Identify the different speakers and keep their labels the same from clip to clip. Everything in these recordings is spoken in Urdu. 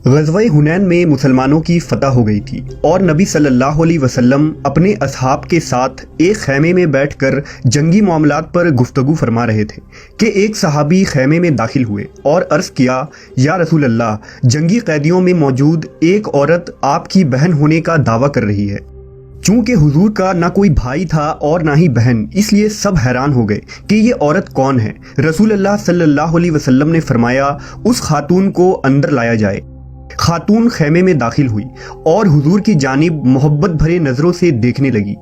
Speaker 1: غزوہ حنین میں مسلمانوں کی فتح ہو گئی تھی اور نبی صلی اللہ علیہ وسلم اپنے اصحاب کے ساتھ ایک خیمے میں بیٹھ کر جنگی معاملات پر گفتگو فرما رہے تھے کہ ایک صحابی خیمے میں داخل ہوئے اور عرض کیا، یا رسول اللہ، جنگی قیدیوں میں موجود ایک عورت آپ کی بہن ہونے کا دعویٰ کر رہی ہے۔ چونکہ حضور کا نہ کوئی بھائی تھا اور نہ ہی بہن، اس لیے سب حیران ہو گئے کہ یہ عورت کون ہے۔ رسول اللہ صلی اللہ علیہ وسلم نے فرمایا، اس خاتون کو اندر لایا جائے۔ خاتون خیمے میں داخل ہوئی اور حضور کی جانب محبت بھرے نظروں سے دیکھنے لگی۔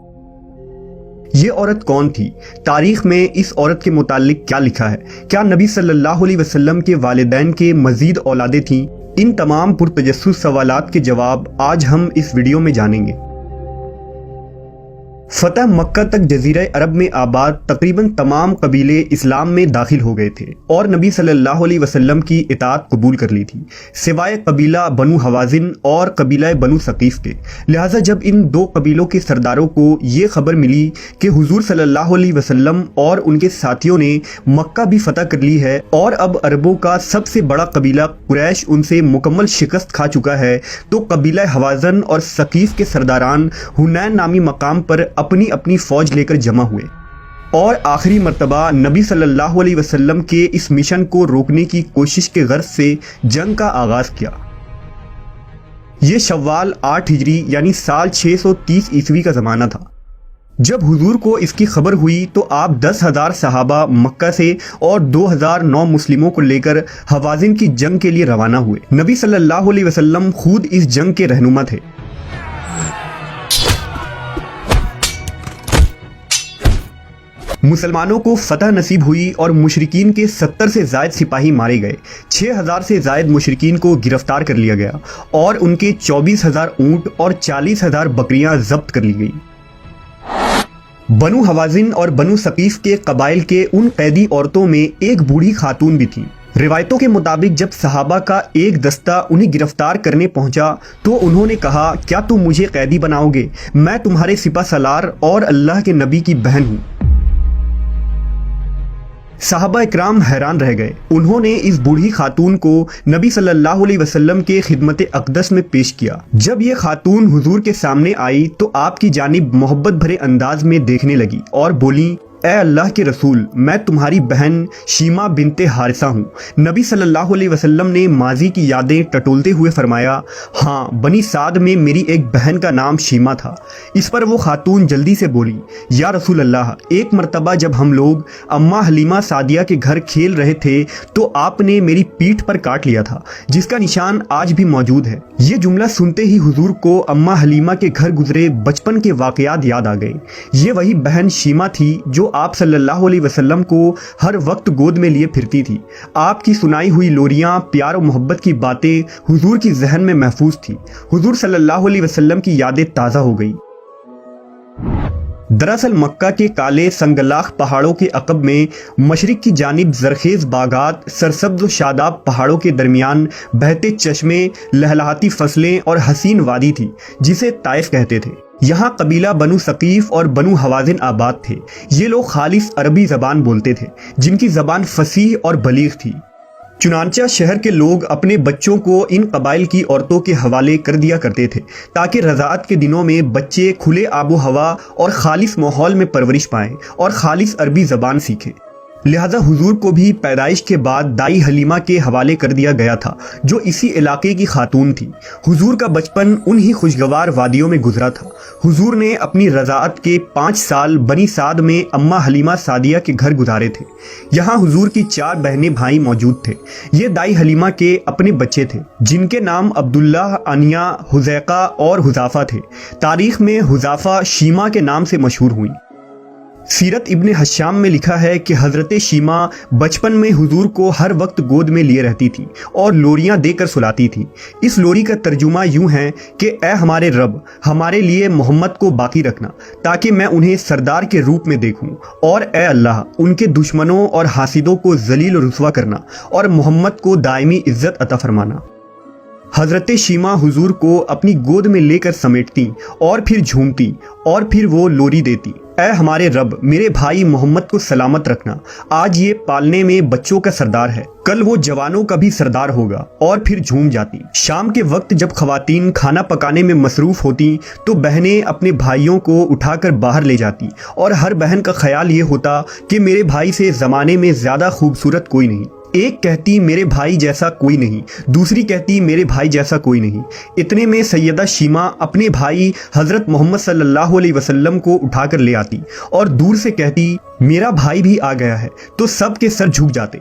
Speaker 1: یہ عورت کون تھی؟ تاریخ میں اس عورت کے متعلق کیا لکھا ہے؟ کیا نبی صلی اللہ علیہ وسلم کے والدین کے مزید اولادیں تھیں؟ ان تمام پرتجسس سوالات کے جواب آج ہم اس ویڈیو میں جانیں گے۔ فتح مکہ تک جزیرہ عرب میں آباد تقریباً تمام قبیلے اسلام میں داخل ہو گئے تھے اور نبی صلی اللہ علیہ وسلم کی اطاعت قبول کر لی تھی، سوائے قبیلہ بنو حوازن اور قبیلہ بنو ثقیف کے۔ لہٰذا جب ان دو قبیلوں کے سرداروں کو یہ خبر ملی کہ حضور صلی اللہ علیہ وسلم اور ان کے ساتھیوں نے مکہ بھی فتح کر لی ہے اور اب عربوں کا سب سے بڑا قبیلہ قریش ان سے مکمل شکست کھا چکا ہے، تو قبیلہ حوازن اور ثقیف کے سرداران حنین نامی مقام پر اپنی اپنی فوج لے کر جمع ہوئے اور آخری مرتبہ نبی صلی اللہ علیہ وسلم کے اس مشن کو روکنے کی کوشش کے غرض سے جنگ کا آغاز کیا۔ یہ شوال 8 ہجری یعنی سال 630 عیسوی کا زمانہ تھا۔ جب حضور کو اس کی خبر ہوئی تو آپ 10,000 صحابہ مکہ سے اور 2,009 مسلموں کو لے کر حوازن کی جنگ کے لیے روانہ ہوئے۔ نبی صلی اللہ علیہ وسلم خود اس جنگ کے رہنما تھے۔ مسلمانوں کو فتح نصیب ہوئی اور مشرکین کے 70 سے زائد سپاہی مارے گئے، 6,000 سے زائد مشرکین کو گرفتار کر لیا گیا اور ان کے 24,000 اونٹ اور 40,000 بکریاں ضبط کر لی گئی۔ بنو حوازن اور بنو ثقیف کے قبائل کے ان قیدی عورتوں میں ایک بوڑھی خاتون بھی تھی۔ روایتوں کے مطابق جب صحابہ کا ایک دستہ انہیں گرفتار کرنے پہنچا تو انہوں نے کہا، کیا تم مجھے قیدی بناؤ گے؟ میں تمہارے سپہ سالار اور اللہ کے نبی کی بہن ہوں۔ صحابہ اکرام حیران رہ گئے۔ انہوں نے اس بوڑھی خاتون کو نبی صلی اللہ علیہ وسلم کے خدمت اقدس میں پیش کیا۔ جب یہ خاتون حضور کے سامنے آئی تو آپ کی جانب محبت بھرے انداز میں دیکھنے لگی اور بولی، اے اللہ کے رسول، میں تمہاری بہن شیمہ بنت حارثہ ہوں۔ نبی صلی اللہ علیہ وسلم نے ماضی کی یادیں ٹٹولتے ہوئے فرمایا، ہاں، بنی سعد میں میری ایک بہن کا نام شیمہ تھا۔ اس پر وہ خاتون جلدی سے بولی، یا رسول اللہ، ایک مرتبہ جب ہم لوگ اماں حلیمہ سعدیہ کے گھر کھیل رہے تھے تو آپ نے میری پیٹھ پر کاٹ لیا تھا، جس کا نشان آج بھی موجود ہے۔ یہ جملہ سنتے ہی حضور کو اماں حلیمہ کے گھر گزرے بچپن کے واقعات یاد آ گئے۔ یہ وہی بہن شیمہ تھی جو آپ صلی اللہ علیہ وسلم کو ہر وقت گود میں لیے پھرتی تھی۔ آپ کی سنائی ہوئی لوریاں، پیار و محبت کی باتیں حضور کی ذہن میں محفوظ تھی۔ حضور صلی اللہ علیہ وسلم کی یادیں تازہ ہو گئی۔ دراصل مکہ کے کالے سنگلاخ پہاڑوں کے عقب میں مشرق کی جانب زرخیز باغات، سرسبز و شاداب پہاڑوں کے درمیان بہتے چشمے، لہلہاتی فصلیں اور حسین وادی تھی جسے طائف کہتے تھے۔ یہاں قبیلہ بنو ثقیف اور بنو حوازن آباد تھے۔ یہ لوگ خالص عربی زبان بولتے تھے، جن کی زبان فصیح اور بلیغ تھی۔ چنانچہ شہر کے لوگ اپنے بچوں کو ان قبائل کی عورتوں کے حوالے کر دیا کرتے تھے تاکہ رضاعت کے دنوں میں بچے کھلے آب و ہوا اور خالص ماحول میں پرورش پائیں اور خالص عربی زبان سیکھیں۔ لہذا حضور کو بھی پیدائش کے بعد دائی حلیمہ کے حوالے کر دیا گیا تھا، جو اسی علاقے کی خاتون تھی۔ حضور کا بچپن انہی خوشگوار وادیوں میں گزرا تھا۔ حضور نے اپنی رضاعت کے 5 سال بنی سعد میں اماں حلیمہ سعدیہ کے گھر گزارے تھے۔ یہاں حضور کی 4 بہنیں بھائی موجود تھے۔ یہ دائی حلیمہ کے اپنے بچے تھے، جن کے نام عبداللہ، انیا، حذیقہ اور حذافہ تھے۔ تاریخ میں حذافہ شیمہ کے نام سے مشہور ہوئیں۔ سیرت ابن حشام میں لکھا ہے کہ حضرت شیمہ بچپن میں حضور کو ہر وقت گود میں لیے رہتی تھی اور لوریاں دے کر سلاتی تھی۔ اس لوری کا ترجمہ یوں ہے کہ اے ہمارے رب، ہمارے لیے محمد کو باقی رکھنا تاکہ میں انہیں سردار کے روپ میں دیکھوں، اور اے اللہ، ان کے دشمنوں اور حاسدوں کو ذلیل و رسوا کرنا اور محمد کو دائمی عزت عطا فرمانا۔ حضرت شیمہ حضور کو اپنی گود میں لے کر سمیٹتی اور پھر جھومتی اور پھر وہ لوری دیتی اے ہمارے رب، میرے بھائی محمد کو سلامت رکھنا، آج یہ پالنے میں بچوں کا سردار ہے، کل وہ جوانوں کا بھی سردار ہوگا، اور پھر جھوم جاتی۔ شام کے وقت جب خواتین کھانا پکانے میں مصروف ہوتی تو بہنیں اپنے بھائیوں کو اٹھا کر باہر لے جاتی، اور ہر بہن کا خیال یہ ہوتا کہ میرے بھائی سے زمانے میں زیادہ خوبصورت کوئی نہیں۔ ایک کہتی میرے بھائی جیسا کوئی نہیں، دوسری کہتی میرے بھائی جیسا کوئی نہیں۔ اتنے میں سیدہ شیمہ اپنے بھائی حضرت محمد صلی اللہ علیہ وسلم کو اٹھا کر لے آتی اور دور سے کہتی میرا بھائی بھی آ گیا ہے، تو سب کے سر جھک جاتے۔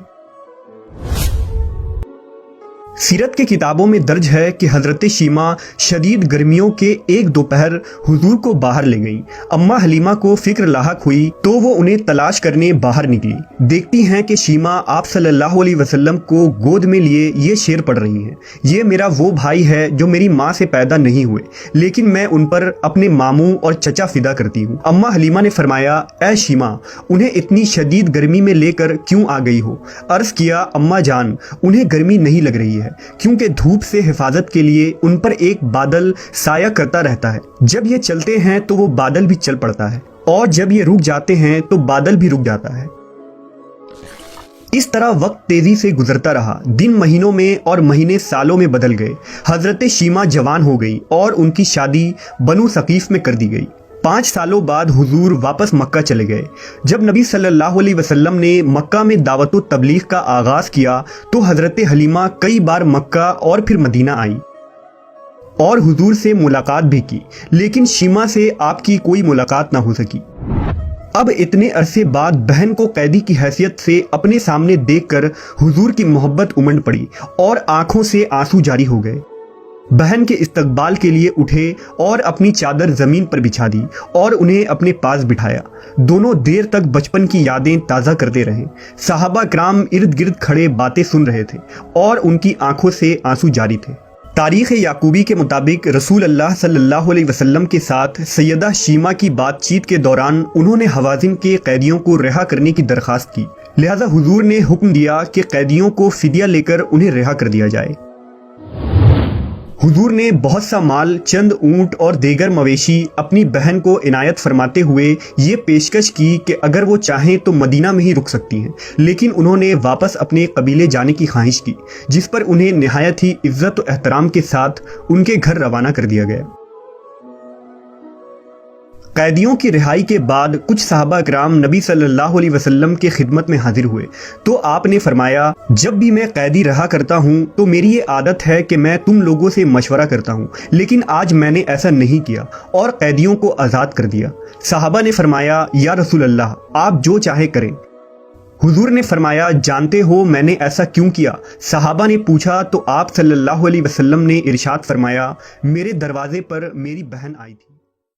Speaker 1: سیرت کے کتابوں میں درج ہے کہ حضرت شیمہ شدید گرمیوں کے ایک دوپہر حضور کو باہر لے گئیں۔ اماں حلیمہ کو فکر لاحق ہوئی تو وہ انہیں تلاش کرنے باہر نکلی۔ دیکھتی ہیں کہ شیمہ آپ صلی اللہ علیہ وسلم کو گود میں لیے یہ شعر پڑھ رہی ہیں، یہ میرا وہ بھائی ہے جو میری ماں سے پیدا نہیں ہوئے، لیکن میں ان پر اپنے ماموں اور چچا فدا کرتی ہوں۔ اماں حلیمہ نے فرمایا اے شیمہ، انہیں اتنی شدید گرمی میں لے کر کیوں آ گئی ہو؟ عرض کیا اماں جان، انہیں گرمی نہیں لگ رہی ہے، کیونکہ دھوپ سے حفاظت کے لیے ان پر ایک بادل سایہ کرتا رہتا ہے، جب یہ چلتے ہیں تو وہ بادل بھی چل پڑتا ہے، اور جب یہ رک جاتے ہیں تو بادل بھی رک جاتا ہے۔ اس طرح وقت تیزی سے گزرتا رہا، دن مہینوں میں اور مہینے سالوں میں بدل گئے۔ حضرت شیمہ جوان ہو گئی اور ان کی شادی بنو ثقیف میں کر دی گئی۔ 5 سالوں بعد حضور واپس مکہ چلے گئے۔ جب نبی صلی اللہ علیہ وسلم نے مکہ میں دعوت و تبلیغ کا آغاز کیا تو حضرت حلیمہ کئی بار مکہ اور پھر مدینہ آئی اور حضور سے ملاقات بھی کی، لیکن شیمہ سے آپ کی کوئی ملاقات نہ ہو سکی۔ اب اتنے عرصے بعد بہن کو قیدی کی حیثیت سے اپنے سامنے دیکھ کر حضور کی محبت امنڈ پڑی اور آنکھوں سے آنسو جاری ہو گئے۔ بہن کے استقبال کے لیے اٹھے اور اپنی چادر زمین پر بچھا دی اور انہیں اپنے پاس بٹھایا۔ دونوں دیر تک بچپن کی یادیں تازہ کرتے رہے۔ صحابہ کرام ارد گرد کھڑے باتیں سن رہے تھے اور ان کی آنکھوں سے آنسو جاری تھے۔ تاریخ یعقوبی کے مطابق رسول اللہ صلی اللہ علیہ وسلم کے ساتھ سیدہ شیمہ کی بات چیت کے دوران انہوں نے حوازن کے قیدیوں کو رہا کرنے کی درخواست کی، لہذا حضور نے حکم دیا کہ قیدیوں کو فدیہ لے کر انہیں رہا کر دیا جائے۔ حضور نے بہت سا مال، چند اونٹ اور دیگر مویشی اپنی بہن کو عنایت فرماتے ہوئے یہ پیشکش کی کہ اگر وہ چاہیں تو مدینہ میں ہی رک سکتی ہیں، لیکن انہوں نے واپس اپنے قبیلے جانے کی خواہش کی، جس پر انہیں نہایت ہی عزت و احترام کے ساتھ ان کے گھر روانہ کر دیا گیا۔ قیدیوں کی رہائی کے بعد کچھ صحابہ کرام نبی صلی اللہ علیہ وسلم کے خدمت میں حاضر ہوئے تو آپ نے فرمایا جب بھی میں قیدی رہا کرتا ہوں تو میری یہ عادت ہے کہ میں تم لوگوں سے مشورہ کرتا ہوں، لیکن آج میں نے ایسا نہیں کیا اور قیدیوں کو آزاد کر دیا۔ صحابہ نے فرمایا یا رسول اللہ، آپ جو چاہے کریں۔ حضور نے فرمایا جانتے ہو میں نے ایسا کیوں کیا؟ صحابہ نے پوچھا تو آپ صلی اللہ علیہ وسلم نے ارشاد فرمایا میرے دروازے پر میری بہن آئی تھی۔